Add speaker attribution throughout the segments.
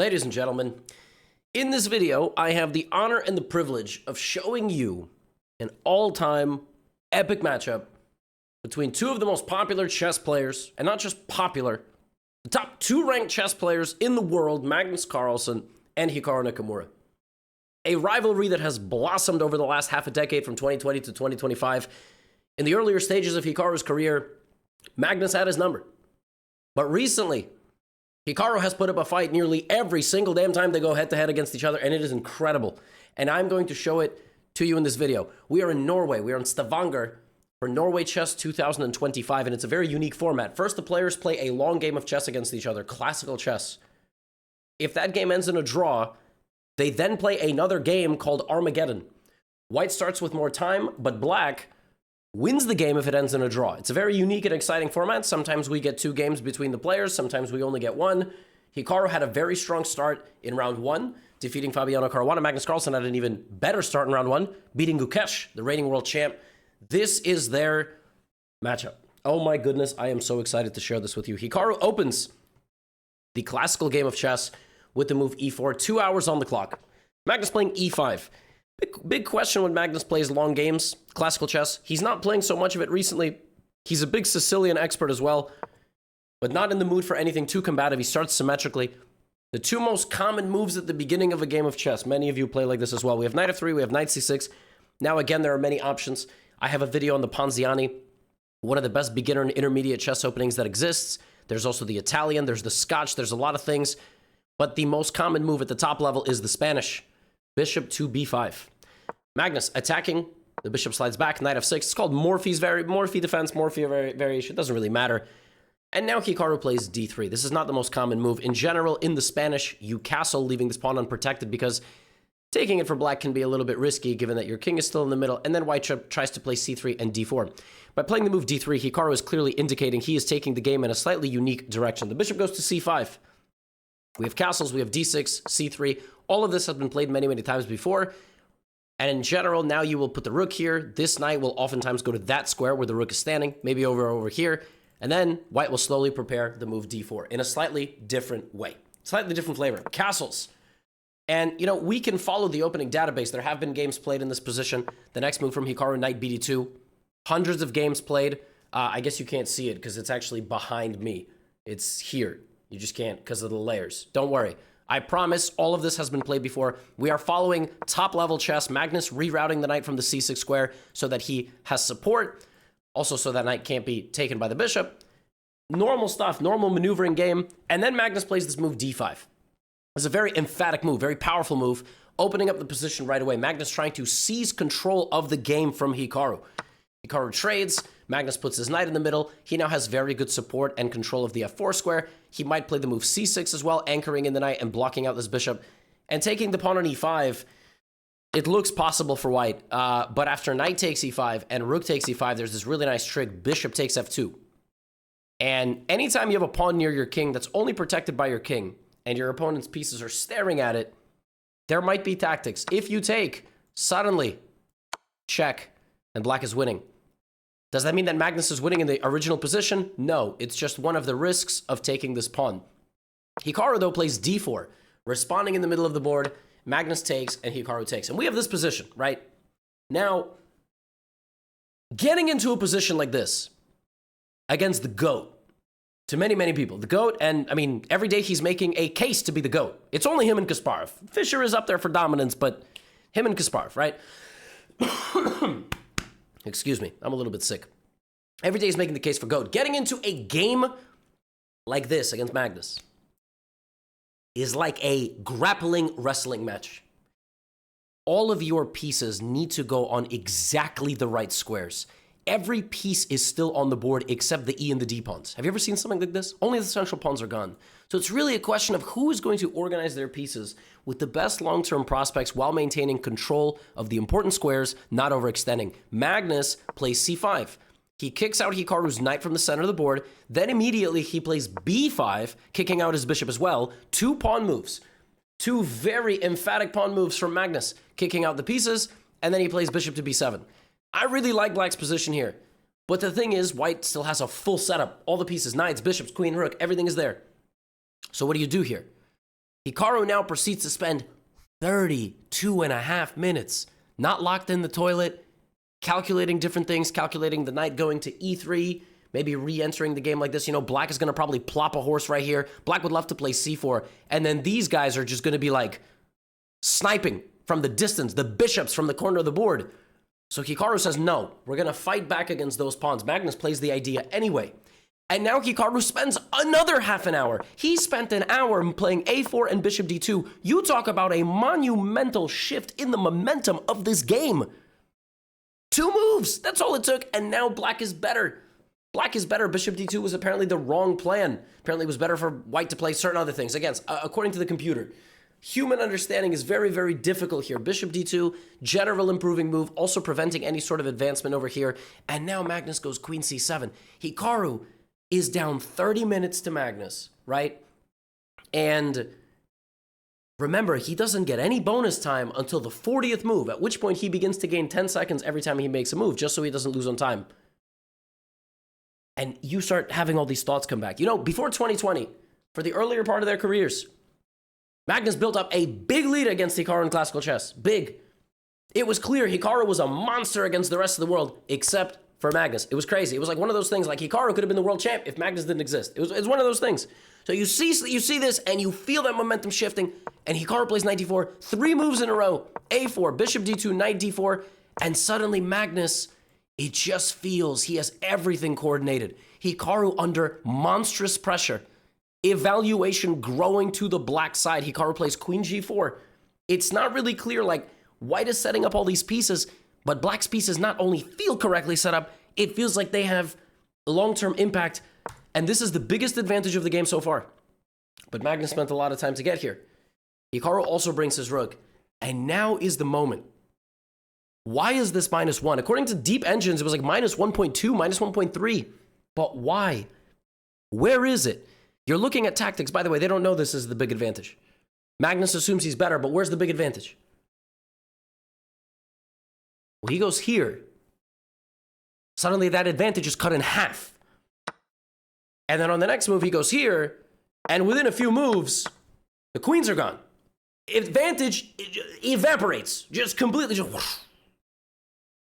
Speaker 1: Ladies and gentlemen, in this video, I have the honor and the privilege of showing you an all-time epic matchup between two of the most popular chess players, and not just popular, the top two ranked chess players in the world, Magnus Carlsen and Hikaru Nakamura. A rivalry that has blossomed over the last half a decade from 2020 to 2025. In the earlier stages of Hikaru's career, Magnus had his number. But recently, Hikaru has put up a fight nearly every single damn time they go head-to-head against each other, and it is incredible. And I'm going to show it to you in this video. We are in Norway. We are in Stavanger for Norway Chess 2025, and it's a very unique format. First, the players play a long game of chess against each other, classical chess. If that game ends in a draw, they then play another game called Armageddon. White starts with more time, but black wins the game if it ends in a draw. It's a very unique and exciting format. Sometimes we get two games between the players. Sometimes we only get one. Hikaru had a very strong start in round one, defeating Fabiano Caruana. Magnus Carlsen had an even better start in round one, beating Gukesh, the reigning world champ. This is their matchup. Oh my goodness, I am so excited to share this with you. Hikaru opens the classical game of chess with the move e4, 2 hours on the clock. Magnus playing e5. Big question when Magnus plays long games, classical chess. He's not playing so much of it recently. He's a big Sicilian expert as well, but not in the mood for anything too combative. He starts symmetrically. The two most common moves at the beginning of a game of chess. Many of you play like this as well. We have knight f3, we have knight c6. Now again, there are many options. I have a video on the Ponziani, one of the best beginner and intermediate chess openings that exists. There's also the Italian, there's the Scotch, there's a lot of things. But the most common move at the top level is the Spanish. Bishop to b5. Magnus attacking. The bishop slides back. Knight f6. It's called Morphy's Morphy defense, Morphy variation. It doesn't really matter. And now Hikaru plays d3. This is not the most common move. In general, in the Spanish, you castle, leaving this pawn unprotected because taking it for black can be a little bit risky given that your king is still in the middle. And then white tries to play c3 and d4. By playing the move d3, Hikaru is clearly indicating he is taking the game in a slightly unique direction. The bishop goes to c5. We have castles, we have d6, c3. All of this has been played many, many times before. And in general, now you will put the rook here. This knight will oftentimes go to that square where the rook is standing, maybe over here. And then white will slowly prepare the move d4 in a slightly different way. Slightly different flavor. Castles. And, you know, we can follow the opening database. There have been games played in this position. The next move from Hikaru, knight bd2. Hundreds of games played. I guess you can't see it because it's actually behind me. It's here. You just can't because of the layers. Don't worry. I promise all of this has been played before. We are following top-level chess. Magnus rerouting the knight from the c6 square so that he has support. Also so that knight can't be taken by the bishop. Normal stuff, normal maneuvering game. And then Magnus plays this move d5. It's a very emphatic move, very powerful move, opening up the position right away. Magnus trying to seize control of the game from Hikaru. Hikaru trades. Magnus puts his knight in the middle. He now has very good support and control of the f4 square. He might play the move c6 as well, anchoring in the knight and blocking out this bishop. And taking the pawn on e5, it looks possible for white. But after knight takes e5 and rook takes e5, there's this really nice trick. Bishop takes f2. And anytime you have a pawn near your king that's only protected by your king, and your opponent's pieces are staring at it, there might be tactics. If you take, suddenly, check, and black is winning. Does that mean that Magnus is winning in the original position? No, it's just one of the risks of taking this pawn. Hikaru, though, plays d4, responding in the middle of the board. Magnus takes, and Hikaru takes. And we have this position, right? Now, getting into a position like this against the GOAT, to many, many people, the GOAT, and I mean, every day he's making a case to be the GOAT. It's only him and Kasparov. Fischer is up there for dominance, but him and Kasparov, right? Excuse me, I'm a little bit sick. Every day he's making the case for GOAT. Getting into a game like this against Magnus is like a grappling wrestling match. All of your pieces need to go on exactly the right squares. Every piece is still on the board except the E and the D pawns. Have you ever seen something like this? Only the central pawns are gone. So it's really a question of who is going to organize their pieces with the best long-term prospects while maintaining control of the important squares, not overextending. Magnus plays c5. He kicks out Hikaru's knight from the center of the board. Then immediately he plays b5, kicking out his bishop as well. Two pawn moves. Two very emphatic pawn moves from Magnus, kicking out the pieces, and then he plays bishop to b7. I really like black's position here. But the thing is, white still has a full setup. All the pieces, knights, bishops, queen, rook, everything is there. So what do you do here? Hikaru now proceeds to spend 32.5 minutes, not locked in the toilet, calculating different things, calculating the knight going to e3, maybe re-entering the game like this. You know, black is going to probably plop a horse right here. Black would love to play c4, and then these guys are just going to be like sniping from the distance, the bishops from the corner of the board. So Hikaru says, no, we're going to fight back against those pawns. Magnus plays the idea anyway. And now Hikaru spends another half an hour. He spent an hour playing a4 and bishop d2. You talk about a monumental shift in the momentum of this game. 2 moves, that's all it took, and now black is better. Black is better. Bishop d2 was apparently the wrong plan. Apparently it was better for white to play certain other things. Again, according to the computer. Human understanding is very, very difficult here. Bishop d2, general improving move, also preventing any sort of advancement over here. And now Magnus goes queen c7. Hikaru is down 30 minutes to Magnus, right? And remember, he doesn't get any bonus time until the 40th move, at which point he begins to gain 10 seconds every time he makes a move, just so he doesn't lose on time. And you start having all these thoughts come back. You know, before 2020, for the earlier part of their careers, Magnus built up a big lead against Hikaru in classical chess. Big. It was clear Hikaru was a monster against the rest of the world, except for Magnus. It was crazy. It was like one of those things, like Hikaru could have been the world champ if Magnus didn't exist. It was one of those things. So you see this, and you feel that momentum shifting, and Hikaru plays knight d4, 3 moves in a row, a4, bishop d2, knight d4, and suddenly Magnus, it just feels he has everything coordinated. Hikaru under monstrous pressure. Evaluation growing to the black side. Hikaru plays queen g4. It's not really clear, like, white is setting up all these pieces, but black's pieces not only feel correctly set up, it feels like they have long-term impact, and this is the biggest advantage of the game so far. But Magnus spent a lot of time to get here. Hikaru also brings his rook, and now is the moment. Why is this -1? According to Deep Engines, it was like -1.2, -1.3. But why? Where is it? You're looking at tactics. By the way, they don't know this is the big advantage. Magnus assumes he's better, but where's the big advantage? Well, he goes here. Suddenly that advantage is cut in half. And then on the next move, he goes here, and within a few moves, the queens are gone. Advantage evaporates, just completely, just whoosh.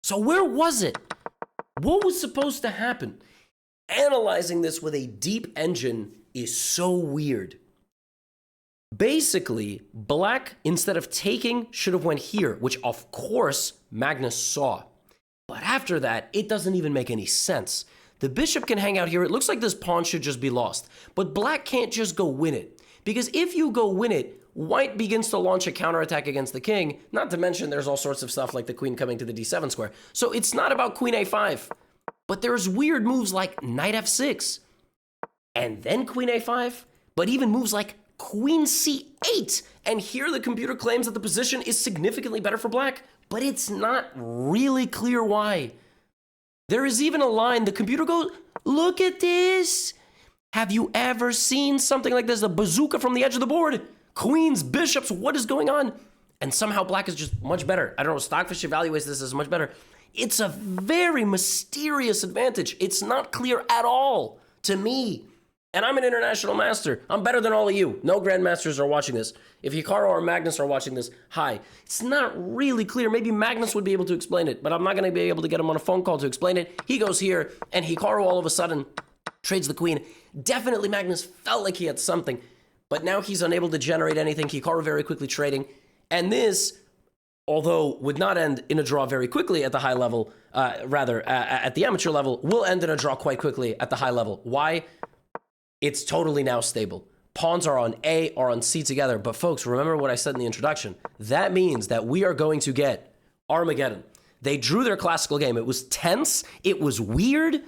Speaker 1: So where was it? What was supposed to happen? Analyzing this with a deep engine is so weird. Basically, black, instead of taking, should have went here, which of course Magnus saw. But after that, it doesn't even make any sense. The bishop can hang out here. It looks like this pawn should just be lost. But black can't just go win it. Because if you go win it, white begins to launch a counterattack against the king. Not to mention there's all sorts of stuff like the queen coming to the d7 square. So it's not about queen a5. But there's weird moves like knight f6. And then queen a5. But even moves like queen c8. And here the computer claims that the position is significantly better for black. But it's not really clear why. There is even a line, the computer goes, look at this. Have you ever seen something like this? A bazooka from the edge of the board. Queens, bishops, what is going on? And somehow black is just much better. I don't know, Stockfish evaluates this as much better. It's a very mysterious advantage. It's not clear at all to me. And I'm an international master. I'm better than all of you. No grandmasters are watching this. If Hikaru or Magnus are watching this, hi. It's not really clear. Maybe Magnus would be able to explain it, but I'm not going to be able to get him on a phone call to explain it. He goes here, and Hikaru all of a sudden trades the queen. Definitely Magnus felt like he had something, but now he's unable to generate anything. Hikaru very quickly trading. And this, although would not end in a draw very quickly at the high level, at the amateur level, will end in a draw quite quickly at the high level. Why? It's totally now stable. Pawns are on A or on C together. But folks, remember what I said in the introduction. That means that we are going to get Armageddon. They drew their classical game. It was tense. It was weird.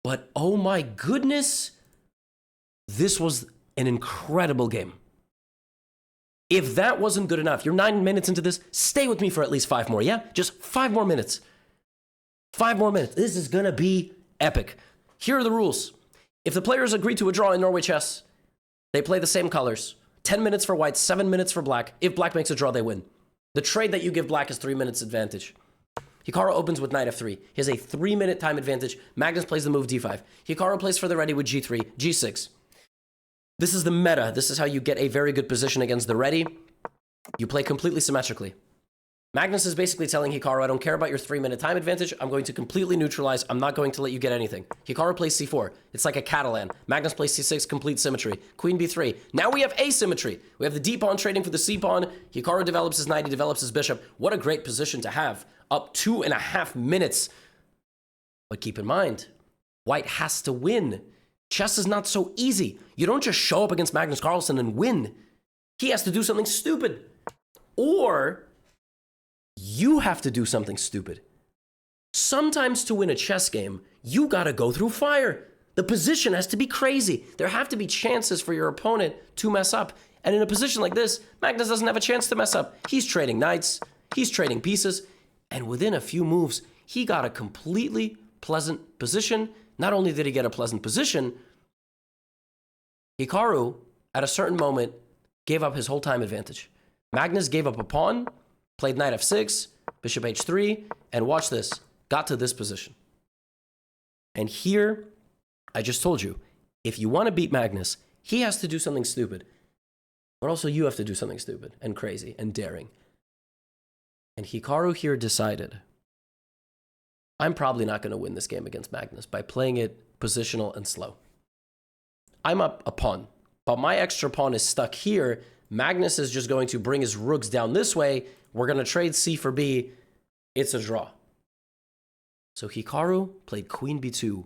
Speaker 1: But oh my goodness, this was an incredible game. If that wasn't good enough, you're 9 minutes into this, stay with me for at least 5 more, yeah? Just 5 more minutes. 5 more minutes. This is gonna be epic. Here are the rules. If the players agree to a draw in Norway chess, they play the same colors. 10 minutes for white, 7 minutes for black. If black makes a draw, they win. The trade that you give black is 3 minutes advantage. Hikaru opens with knight f3. He has a 3-minute time advantage. Magnus plays the move d5. Hikaru plays for the ready with g3, g6. This is the meta. This is how you get a very good position against the ready. You play completely symmetrically. Magnus is basically telling Hikaru, I don't care about your 3-minute time advantage. I'm going to completely neutralize. I'm not going to let you get anything. Hikaru plays c4. It's like a Catalan. Magnus plays c6, complete symmetry. Queen b3. Now we have asymmetry. We have the d pawn trading for the c pawn. Hikaru develops his knight. He develops his bishop. What a great position to have. Up 2.5 minutes. But keep in mind, white has to win. Chess is not so easy. You don't just show up against Magnus Carlsen and win. He has to do something stupid. Or you have to do something stupid. Sometimes to win a chess game, you gotta go through fire. The position has to be crazy. There have to be chances for your opponent to mess up. And in a position like this, Magnus doesn't have a chance to mess up. He's trading knights, he's trading pieces, and within a few moves, he got a completely pleasant position. Not only did he get a pleasant position, Hikaru, at a certain moment, gave up his whole time advantage. Magnus gave up a pawn, played knight f6, bishop h3, and watch this, got to this position. And here, I just told you, if you want to beat Magnus, he has to do something stupid. But also you have to do something stupid and crazy and daring. And Hikaru here decided, I'm probably not going to win this game against Magnus by playing it positional and slow. I'm up a pawn, but my extra pawn is stuck here. Magnus is just going to bring his rooks down this way. We're going to trade c for b. It's a draw. So Hikaru played queen b2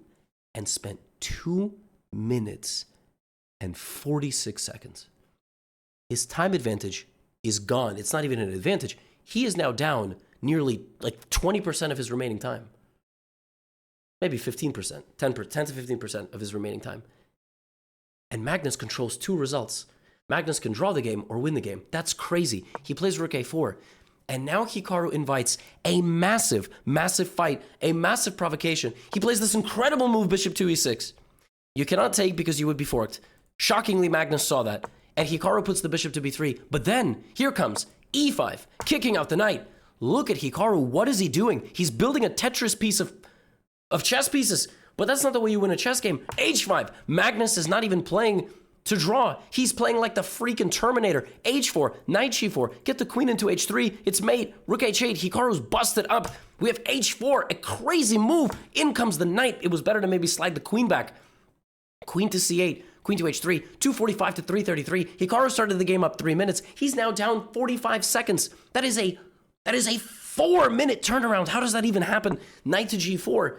Speaker 1: and spent 2 minutes and 46 seconds. His time advantage is gone. It's not even an advantage. He is now down nearly like 20% of his remaining time. Maybe 15%, 10 to 15% of his remaining time. And Magnus controls 2 results. Magnus can draw the game or win the game. That's crazy. He plays rook a4. And now Hikaru invites a massive, massive fight, a massive provocation. He plays this incredible move, bishop 2e6. You cannot take because you would be forked. Shockingly, Magnus saw that. And Hikaru puts the bishop to b3. But then, here comes e5, kicking out the knight. Look at Hikaru. What is he doing? He's building a Tetris piece of chess pieces. But that's not the way you win a chess game. h5. Magnus is not even playing to draw. He's playing like the freaking Terminator. h4, knight g4, get the queen into h3, it's mate, rook h8, Hikaru's busted up. We have h4, a crazy move. In comes the knight. It was better to maybe slide the queen back. Queen to c8, queen to h3, 245 to 333. Hikaru started the game up 3 minutes. He's now down 45 seconds. That is a 4-minute turnaround. How does that even happen? Knight to g4.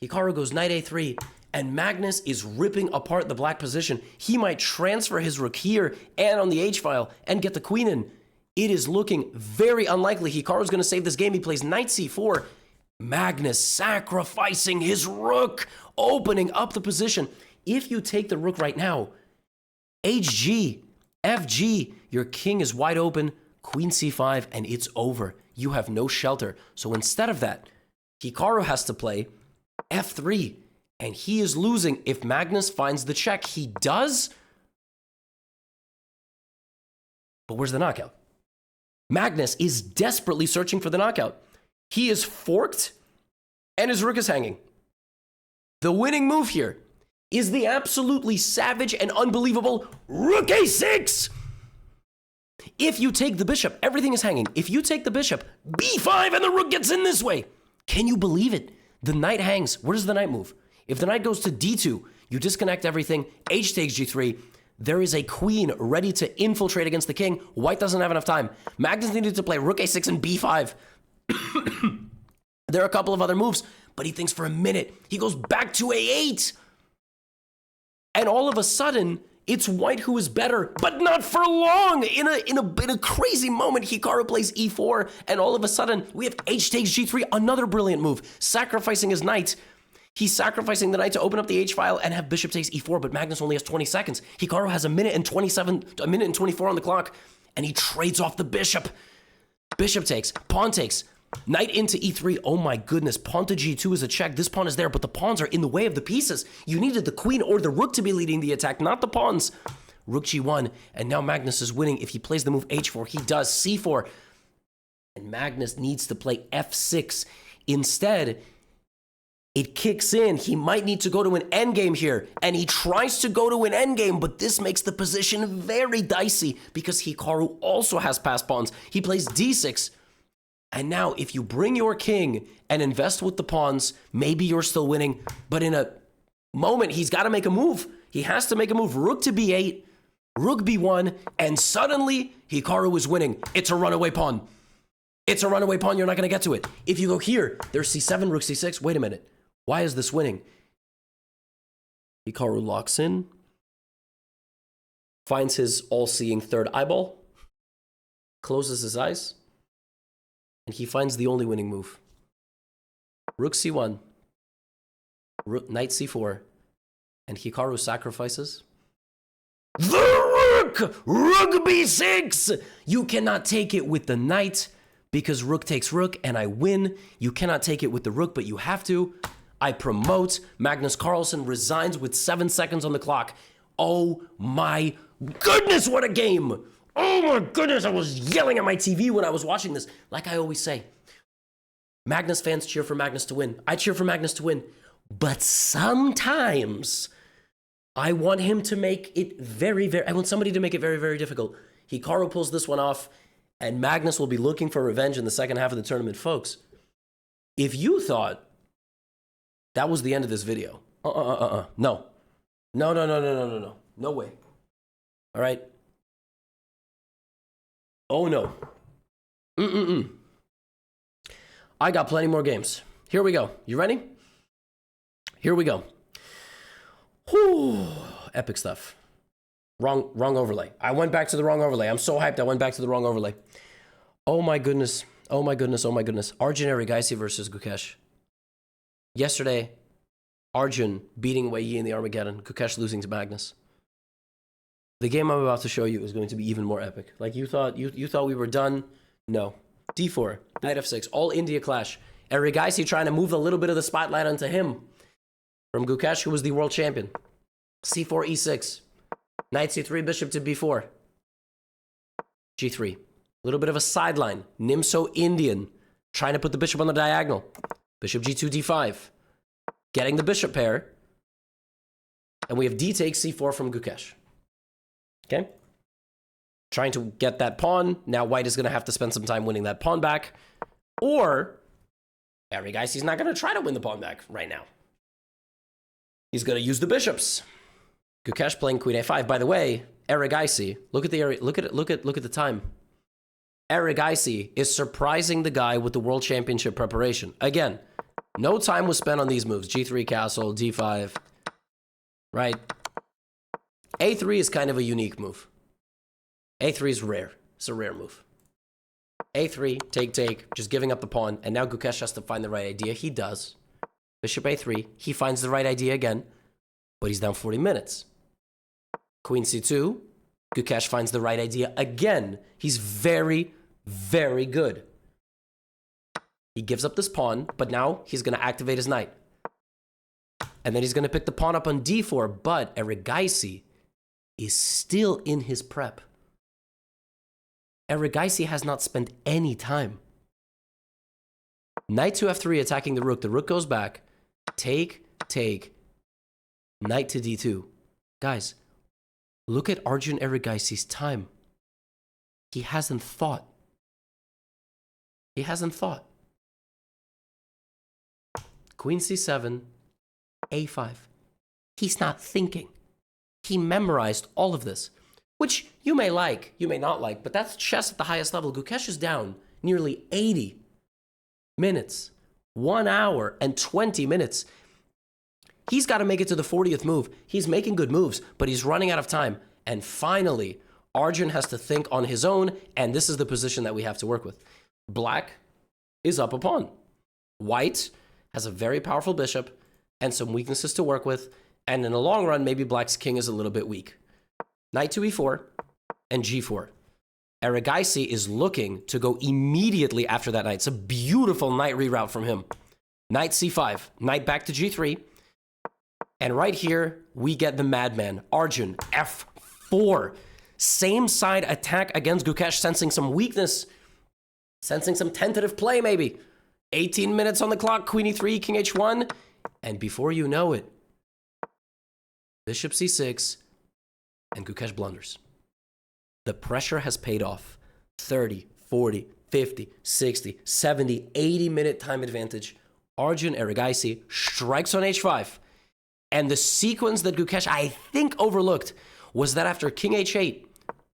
Speaker 1: Hikaru goes knight a3. And Magnus is ripping apart the black position. He might transfer his rook here and on the h-file and get the queen in. It is looking very unlikely. Hikaru's going to save this game. He plays knight c4. Magnus sacrificing his rook, opening up the position. If you take the rook right now, hg, fg, your king is wide open, queen c5, and it's over. You have no shelter. So instead of that, Hikaru has to play f3. And he is losing if Magnus finds the check. He does. But where's the knockout? Magnus is desperately searching for the knockout. He is forked and his rook is hanging. The winning move here is the absolutely savage and unbelievable rook a6. If you take the bishop, everything is hanging. If you take the bishop, b5, and the rook gets in this way. Can you believe it? The knight hangs. Where does the knight move? If the knight goes to d2, you disconnect everything, h takes g3, there is a queen ready to infiltrate against the king. White doesn't have enough time. Magnus needed to play rook a6 and b5. There are a couple of other moves, but he thinks for a minute. He goes back to a8. And all of a sudden, it's white who is better, but not for long. In a crazy moment, Hikaru plays e4, and all of a sudden, we have h takes g3, another brilliant move, sacrificing his knight. He's sacrificing the knight to open up the h-file and have bishop takes e4, but Magnus only has 20 seconds. Hikaru has a minute and 24 on the clock, and he trades off the bishop. Bishop takes, pawn takes, knight into e3. Oh my goodness, pawn to g2 is a check. This pawn is there, but the pawns are in the way of the pieces. You needed the queen or the rook to be leading the attack, not the pawns. Rook g1, and now Magnus is winning. If he plays the move h4, he does c4. And Magnus needs to play f6. Instead, it kicks in. He might need to go to an endgame here. And he tries to go to an endgame, but this makes the position very dicey because Hikaru also has passed pawns. He plays d6. And now if you bring your king and invest with the pawns, maybe you're still winning. But in a moment, he's got to make a move. He has to make a move. Rook to b8, rook b1, and suddenly Hikaru is winning. It's a runaway pawn. It's a runaway pawn. You're not going to get to it. If you go here, there's c7, rook c6. Wait a minute. Why is this winning? Hikaru locks in, finds his all-seeing third eyeball, closes his eyes, and he finds the only winning move. Rook c1, knight c4, and Hikaru sacrifices the rook! Rook b6! You cannot take it with the knight because rook takes rook and I win. You cannot take it with the rook, but you have to. I promote. Magnus Carlsen resigns with 7 seconds on the clock. Oh my goodness, what a game! Oh my goodness, I was yelling at my TV when I was watching this. Like I always say, Magnus fans cheer for Magnus to win. I cheer for Magnus to win. But sometimes I want him to make it I want somebody to make it very, very difficult. Hikaru pulls this one off, and Magnus will be looking for revenge in the second half of the tournament. Folks, if you thought that was the end of this video, no. No way. All right? Oh, no. I got plenty more games. Here we go. You ready? Here we go. Whew. Epic stuff. Wrong overlay. I went back to the wrong overlay. I'm so hyped I went back to the wrong overlay. Oh my goodness. Oh my goodness. Oh my goodness. Arjun Erigaisi versus Gukesh. Yesterday, Arjun beating Wei Yi in the Armageddon. Gukesh losing to Magnus. The game I'm about to show you is going to be even more epic. Like you thought we were done? No. D4, knight f6, all India clash. Erigaisi trying to move a little bit of the spotlight onto him. From Gukesh, who was the world champion. C4, E6. Knight C3, bishop to B4. G3. A little bit of a sideline. Nimso Indian. Trying to put the bishop on the diagonal. Bishop G2, D5. Getting the bishop pair. And we have D takes C4 from Gukesh. Okay? Trying to get that pawn. Now white is going to have to spend some time winning that pawn back. Or, Erigaisi's not going to try to win the pawn back right now. He's going to use the bishops. Gukesh playing queen a5. By the way, Erigaisi, look at the time. Erigaisi is surprising the guy with the world championship preparation. Again, no time was spent on these moves. G3 castle, D5. Right? A3 is kind of a unique move. A3 is rare. It's a rare move. A3, take, just giving up the pawn. And now Gukesh has to find the right idea. He does. Bishop A3. He finds the right idea again. But he's down 40 minutes. Queen C2. Gukesh finds the right idea again. He's very, very good. He gives up this pawn, but now he's going to activate his knight. And then he's going to pick the pawn up on D4, but Erigaisi is still in his prep. Erigaisi has not spent any time. Knight to F3 attacking the rook. The rook goes back. Take. Knight to D2. Guys, look at Arjun Erigaisi's time. He hasn't thought. He hasn't thought. Queen C7, A5. He's not thinking. He memorized all of this, which you may like, you may not like, but that's chess at the highest level. Gukesh is down nearly 80 minutes, 1 hour and 20 minutes. He's got to make it to the 40th move. He's making good moves, but he's running out of time. And finally, Arjun has to think on his own, and this is the position that we have to work with. Black is up a pawn. White has a very powerful bishop and some weaknesses to work with, and in the long run, maybe Black's king is a little bit weak. Knight to E4 and G4. Erigaisi is looking to go immediately after that knight. It's a beautiful knight reroute from him. Knight C5, knight back to G3. And right here, we get the madman, Arjun, F4. Same side attack against Gukesh, sensing some weakness, sensing some tentative play maybe. 18 minutes on the clock, Queen E3, King H1. And before you know it, bishop c6, and Gukesh blunders. The pressure has paid off. 30, 40, 50, 60, 70, 80-minute time advantage. Arjun Erigaisi strikes on h5. And the sequence that Gukesh, I think, overlooked was that after king h8,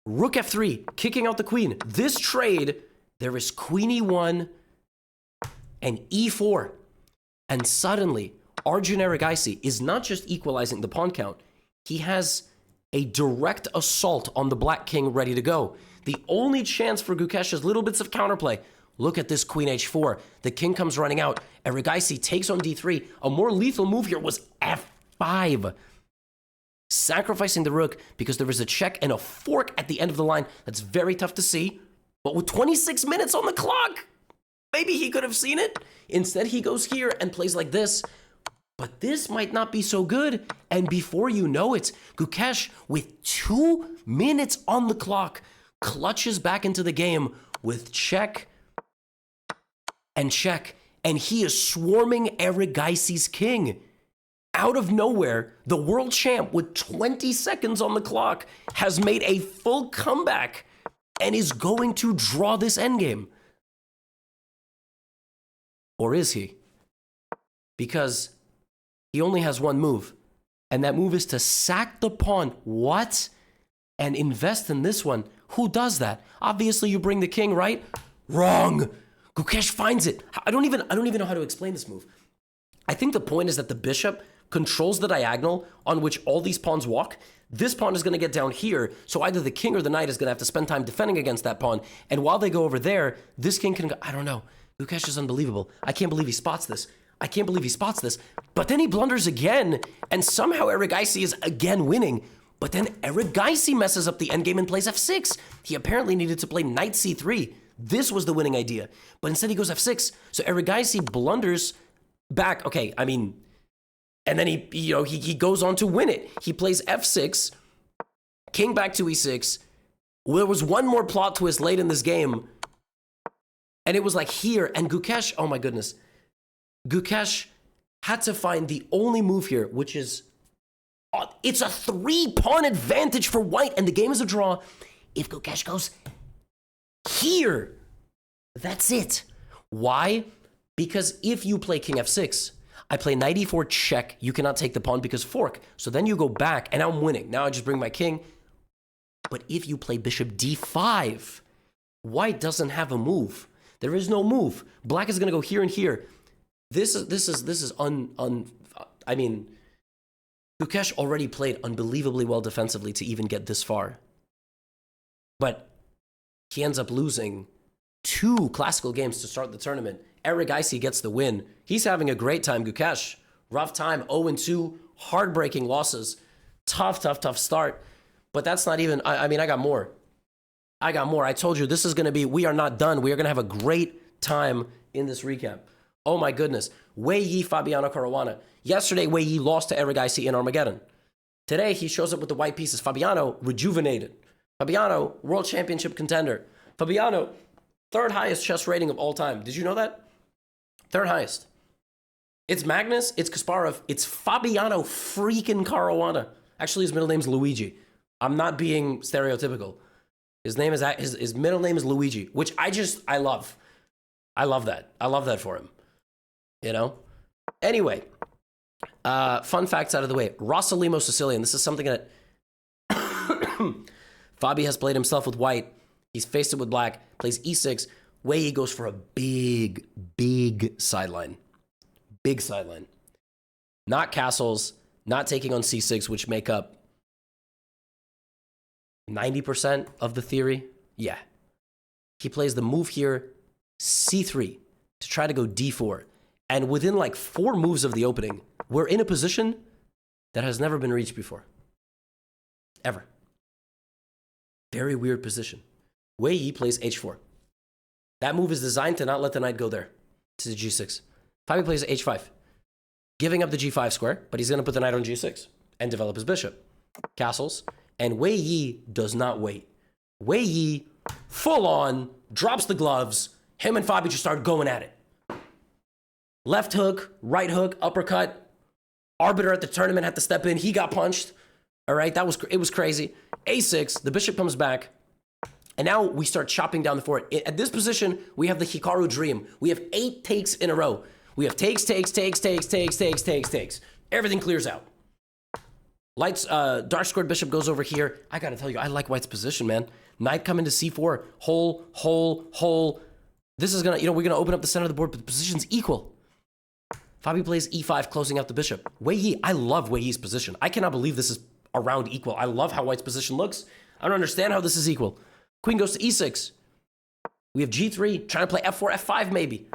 Speaker 1: rook f3, kicking out the queen, this trade, there is queen e1 and e4. And suddenly, Arjun Erigaisi is not just equalizing the pawn count, he has a direct assault on the black king ready to go. The only chance for Gukesh is little bits of counterplay. Look at this queen h4. The king comes running out. Erigaisi takes on d3. A more lethal move here was f5. Sacrificing the rook because there is a check and a fork at the end of the line. That's very tough to see. But with 26 minutes on the clock, maybe he could have seen it. Instead, he goes here and plays like this. But this might not be so good. And before you know it, Gukesh, with 2 minutes on the clock, clutches back into the game with check and check. And he is swarming Erigaisi's king. Out of nowhere, the world champ with 20 seconds on the clock has made a full comeback and is going to draw this endgame. Or is he? Because he only has one move, and that move is to sack the pawn. What? And invest in this one. Who does that? Obviously, you bring the king, right? Wrong. Gukesh finds it. I don't even know how to explain this move. I think the point is that the bishop controls the diagonal on which all these pawns walk. This pawn is going to get down here, so either the king or the knight is going to have to spend time defending against that pawn. And while they go over there, this king can go. I don't know. Gukesh is unbelievable. I can't believe he spots this. I can't believe he spots this. But then he blunders again, and somehow Erigaisi is again winning. But then Erigaisi messes up the endgame and plays f6. He apparently needed to play knight c3. This was the winning idea. But instead he goes f6. So Erigaisi blunders back. Okay, I mean, and then he goes on to win it. He plays f6, king back to e6. There was one more plot twist late in this game, and it was like here, and Gukesh, oh my goodness. Gukesh had to find the only move here, which is, it's a 3-pawn advantage for white, and the game is a draw. If Gukesh goes here, that's it. Why? Because if you play king f6, I play knight e4 check, you cannot take the pawn because fork. So then you go back, and I'm winning. Now I just bring my king. But if you play bishop d5, white doesn't have a move. There is no move. Black is going to go here and here. This is I mean, Gukesh already played unbelievably well defensively to even get this far. But he ends up losing 2 classical games to start the tournament. Erigaisi gets the win. He's having a great time, Gukesh. Rough time, 0-2, heartbreaking losses. Tough start. But that's not even, I mean, I got more. I told you this is going to be, we are not done. We are going to have a great time in this recap. Oh my goodness. Wei Yi, Fabiano Caruana. Yesterday, Wei Yi lost to Erigaisi in Armageddon. Today, he shows up with the white pieces. Fabiano, rejuvenated. Fabiano, world championship contender. Fabiano, 3rd highest chess rating of all time. Did you know that? 3rd highest. It's Magnus, it's Kasparov, it's Fabiano freaking Caruana. Actually, his middle name's Luigi. I'm not being stereotypical. His middle name is Luigi, which I love. I love that. I love that for him. You know? Anyway, fun facts out of the way. Rossalimo Sicilian. This is something that Fabi has played himself with white. He's faced it with black. Plays e6. Wei Yi goes for a big sideline. Big sideline. Not castles. Not taking on c6, which make up 90% of the theory. Yeah. He plays the move here, c3, to try to go d4. And within like 4 moves of the opening, we're in a position that has never been reached before. Ever. Very weird position. Wei Yi plays h4. That move is designed to not let the knight go there, to g6. Fabi plays h5, giving up the g5 square, but he's going to put the knight on g6 and develop his bishop. Castles. And Wei Yi does not wait. Wei Yi, full on, drops the gloves. Him and Fabi just start going at it. Left hook, right hook, uppercut. Arbiter at the tournament had to step in. He got punched. All right, it was crazy. A6, the bishop comes back. And now we start chopping down the fort. At this position, we have the Hikaru dream. We have 8 takes in a row. We have takes. Everything clears out. Dark squared bishop goes over here. I gotta tell you, I like white's position, man. Knight coming to c4. Hole. This is gonna, we're gonna open up the center of the board, but the position's equal. Fabi plays e5, closing out the bishop. Wei Yi, I love Wei Yi's position. I cannot believe this is around equal. I love how white's position looks. I don't understand how this is equal. Queen goes to e6. We have g3, trying to play f4, f5 maybe.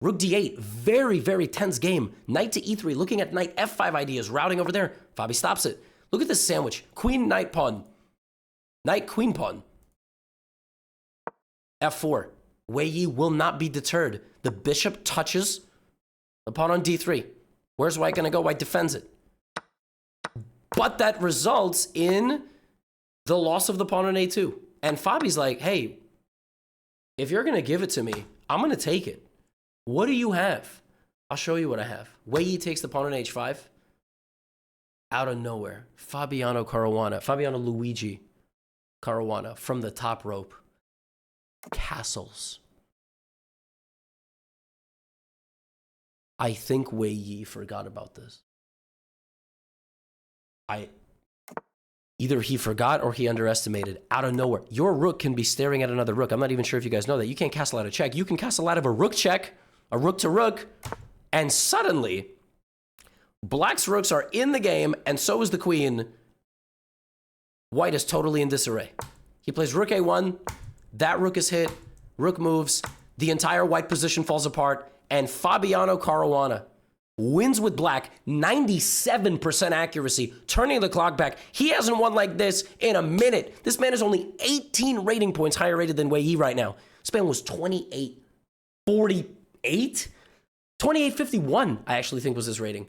Speaker 1: Rook d8, very, very tense game. Knight to e3, looking at knight f5 ideas, routing over there. Fabi stops it. Look at this sandwich. Queen, knight, pawn. Knight, queen, pawn. f4. Wei Yi will not be deterred. The bishop touches the pawn on d3. Where's white going to go? White defends it. But that results in the loss of the pawn on a2. And Fabi's like, hey, if you're going to give it to me, I'm going to take it. What do you have? I'll show you what I have. Wei Yi takes the pawn on h5. Out of nowhere, Fabiano Luigi Caruana from the top rope. Castles. I think Wei Yi forgot about this. Either he forgot or he underestimated. Out of nowhere. Your rook can be staring at another rook. I'm not even sure if you guys know that. You can't castle out a check. You can castle out of a rook check, a rook to rook, and suddenly, black's rooks are in the game, and so is the queen. White is totally in disarray. He plays rook a1. That rook is hit. Rook moves. The entire white position falls apart, and Fabiano Caruana wins with black, 97% accuracy, turning the clock back. He hasn't won like this in a minute. This man is only 18 rating points higher rated than Wei Yi right now. This man was 2848? 2851, I actually think was his rating.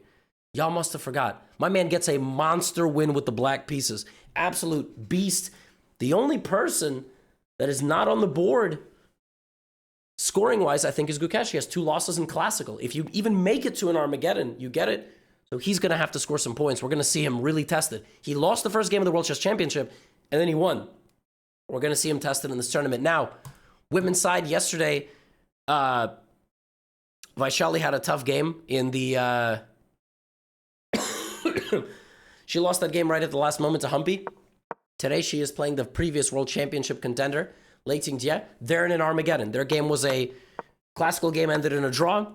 Speaker 1: Y'all must have forgot. My man gets a monster win with the black pieces. Absolute beast. The only person that is not on the board scoring-wise, I think, is Gukesh. He has 2 losses in Classical. If you even make it to an Armageddon, you get it. So he's going to have to score some points. We're going to see him really tested. He lost the first game of the World Chess Championship, and then he won. We're going to see him tested in this tournament. Now, women's side, yesterday, Vaishali had a tough game in the... She lost that game right at the last moment to Humpy. Today, she is playing the previous World Championship contender, Lei Tingjie. They're in an Armageddon. Their game was a classical game, ended in a draw.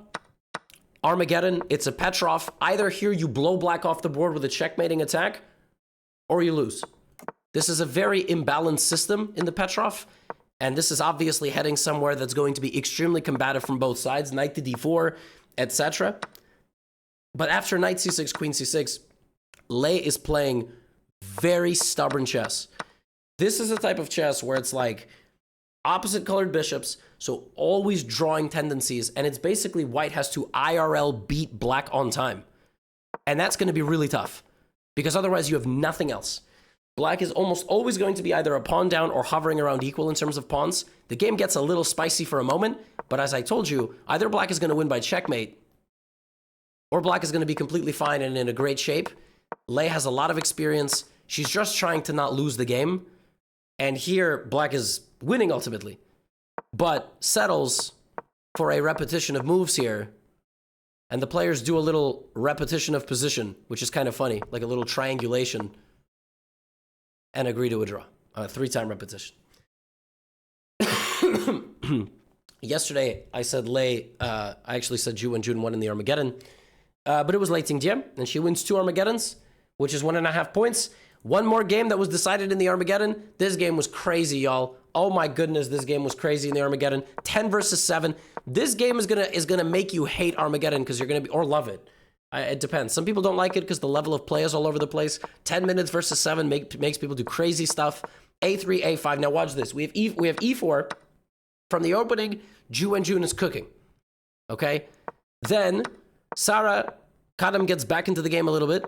Speaker 1: Armageddon, it's a Petrov. Either here you blow black off the board with a checkmating attack, or you lose. This is a very imbalanced system in the Petrov, and this is obviously heading somewhere that's going to be extremely combative from both sides, knight to d4, etc. But after knight c6, queen c6, Lei is playing very stubborn chess. This is a type of chess where it's like opposite colored bishops, so always drawing tendencies, and it's basically white has to IRL beat black on time. And that's going to be really tough, because otherwise you have nothing else. Black is almost always going to be either a pawn down or hovering around equal in terms of pawns. The game gets a little spicy for a moment, but as I told you, either black is going to win by checkmate, or black is going to be completely fine and in a great shape. Lei has a lot of experience. She's just trying to not lose the game. And here, black is winning ultimately, but settles for a repetition of moves here. And the players do a little repetition of position, which is kind of funny, like a little triangulation, and agree to a draw. A 3-time repetition. Yesterday, I said Lei, I actually said Ju and Jun won in the Armageddon. But it was Lei Tingjie, and she wins 2 Armageddons, which is 1.5 points. One more game that was decided in the Armageddon. This game was crazy, y'all. Oh my goodness, this game was crazy in the Armageddon. 10 versus 7. This game is gonna make you hate Armageddon because you're gonna be, or love it. It depends. Some people don't like it because the level of play is all over the place. 10 minutes versus 7 makes people do crazy stuff. A3, A5. Now watch this. We have E4 from the opening. Ju and Jun is cooking. Okay. Then Sarah Kadam gets back into the game a little bit.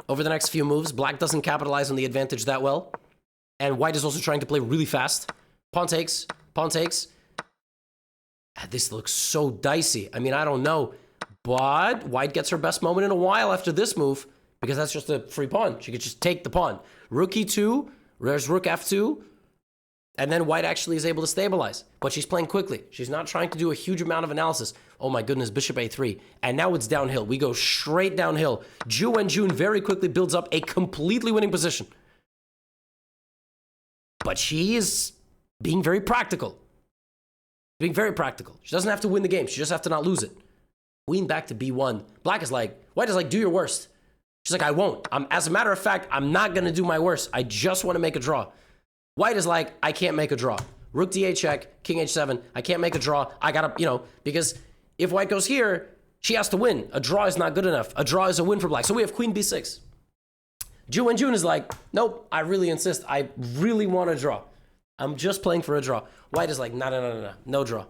Speaker 1: Over the next few moves, black doesn't capitalize on the advantage that well. And white is also trying to play really fast. Pawn takes, pawn takes. This looks so dicey. I mean, I don't know. But white gets her best moment in a while after this move, because that's just a free pawn. She could just take the pawn. Rook e2, there's rook f2, and then white actually is able to stabilize. But she's playing quickly. She's not trying to do a huge amount of analysis. Oh my goodness, bishop a3. And now it's downhill. We go straight downhill. Ju Wenjun very quickly builds up a completely winning position. But she is being very practical. Being very practical. She doesn't have to win the game. She just has to not lose it. Queen back to b1. Black is like, white is like, do your worst. She's like, I won't. As a matter of fact, I'm not going to do my worst. I just want to make a draw. White is like, I can't make a draw. Rook d8 check, king h7. I can't make a draw. I got to, because if white goes here, she has to win. A draw is not good enough. A draw is a win for black. So we have queen b6. Ju Wenjun is like, nope, I really insist. I really want a draw. I'm just playing for a draw. White is like, no draw.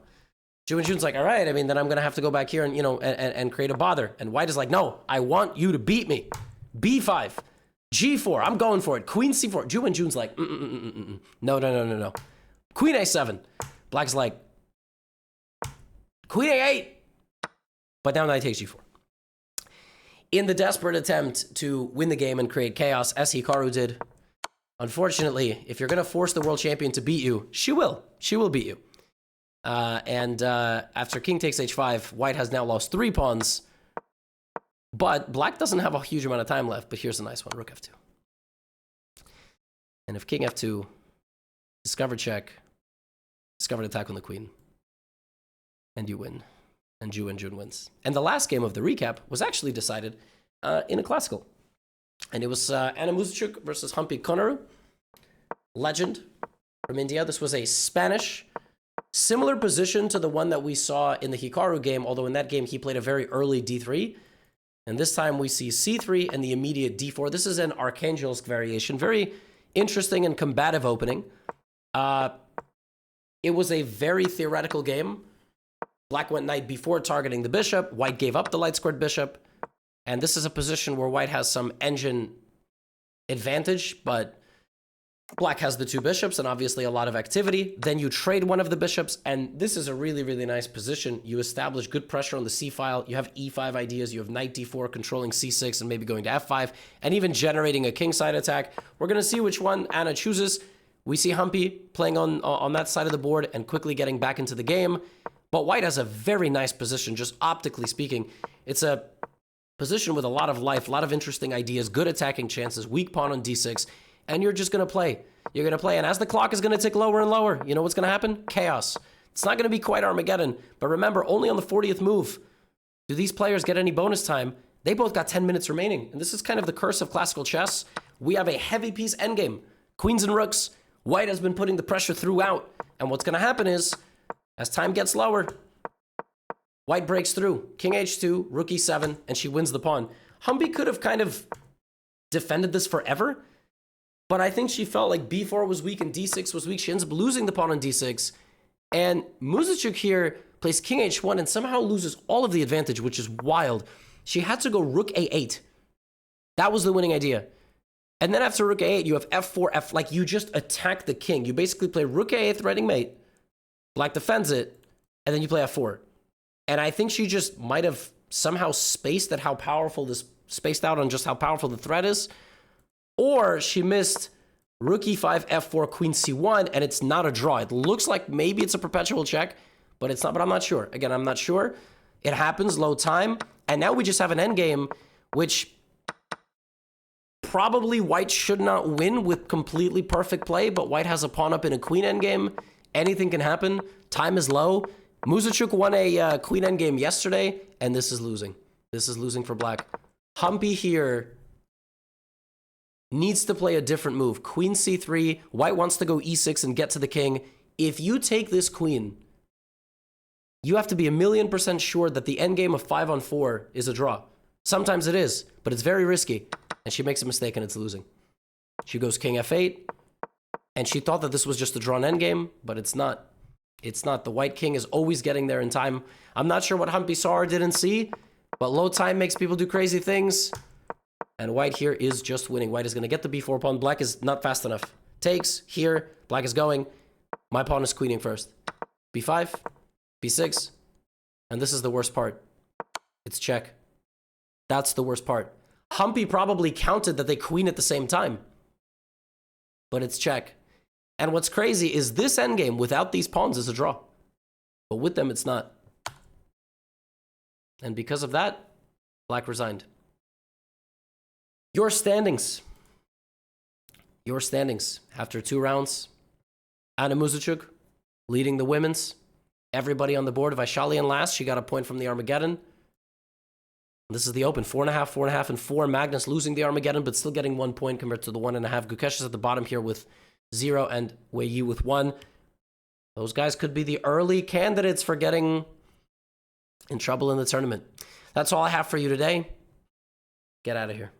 Speaker 1: Ju Wenjun's like, all right, I mean, then I'm going to have to go back here and, and create a bother. And white is like, no, I want you to beat me. b5, g4, I'm going for it. Queen c4. Ju Wenjun's like, no. Queen a7. Black's like, queen a8. But now knight takes g4. In the desperate attempt to win the game and create chaos, as HIKARU did, unfortunately, if you're going to force the world champion to beat you, she will. She will beat you. After king takes h5, white has now lost 3 pawns. But black doesn't have a huge amount of time left. But here's a nice one, rook f2. And if king f2, discover check, discovered attack on the queen, and you win. And Ju Wenjun wins. And the last game of the recap was actually decided in a classical. And it was Anna Muzychuk versus Humpy Konaru. Legend from India. This was a Spanish, similar position to the one that we saw in the HIKARU game, although in that game he played a very early d3. And this time we see c3 and the immediate d4. This is an Arkhangelsk variation. Very interesting and combative opening. It was a very theoretical game. Black went knight b4, targeting the bishop. White gave up the light squared bishop. And this is a position where white has some engine advantage, but black has the 2 bishops and obviously a lot of activity. Then you trade one of the bishops, and this is a really, really nice position. You establish good pressure on the c file. You have e5 ideas. You have knight d4, controlling c6, and maybe going to f5, and even generating a kingside attack. We're going to see which one Anna chooses. We see Humpy playing on that side of the board and quickly getting back into the game. But white has a very nice position, just optically speaking. It's a position with a lot of life, a lot of interesting ideas, good attacking chances, weak pawn on d6, and you're just going to play. You're going to play, and as the clock is going to tick lower and lower, you know what's going to happen? Chaos. It's not going to be quite Armageddon, but remember, only on the 40th move do these players get any bonus time. They both got 10 minutes remaining, and this is kind of the curse of classical chess. We have a heavy piece endgame. Queens and rooks. White has been putting the pressure throughout, and what's going to happen is, as time gets lower, white breaks through. King h2, rook e7, and she wins the pawn. Humpy could have kind of defended this forever, but I think she felt like b4 was weak and d6 was weak. She ends up losing the pawn on d6. And Muzychuk here plays king h1 and somehow loses all of the advantage, which is wild. She had to go rook a8. That was the winning idea. And then after rook a8, you have f4, like you just attack the king. You basically play rook a8 threatening mate. Black defends it, and then you play f4. And I think she just might have somehow spaced at how powerful this, spaced out on just how powerful the threat is. Or she missed rook e5, f4, queen c1, and it's not a draw. It looks like maybe it's a perpetual check, but it's not, but I'm not sure. Again, I'm not sure. It happens, low time. And now we just have an endgame, which probably white should not win with completely perfect play, but white has a pawn up in a queen endgame. Anything can happen. Time is low. Muzychuk won a queen endgame yesterday, and this is losing. This is losing for black. Humpy here needs to play a different move. Queen c3. White wants to go e6 and get to the king. If you take this queen, you have to be 1,000,000% sure that the endgame of 5 on 4 is a draw. Sometimes it is, but it's very risky. And she makes a mistake and it's losing. She goes king f8. And she thought that this was just a drawn endgame, but it's not. It's not. The white king is always getting there in time. I'm not sure what Humpy saw or didn't see, but low time makes people do crazy things. And white here is just winning. White is going to get the b4 pawn. Black is not fast enough. Takes here. Black is going. My pawn is queening first. b5. b6. And this is the worst part. It's check. That's the worst part. Humpy probably counted that they queen at the same time. But it's check. And what's crazy is this endgame without these pawns is a draw. But with them, it's not. And because of that, black resigned. Your standings. Your standings after 2 rounds. Anna Muzichuk leading the women's. Everybody on the board. Vaishalian last. She got a point from the Armageddon. This is the open. 4.5, 4.5, and 4. Magnus losing the Armageddon, but still getting 1 point compared to the 1.5. Gukesh is at the bottom here with 0 and Wei Yi with 1. Those guys could be the early candidates for getting in trouble in the tournament. That's all I have for you today. Get out of here.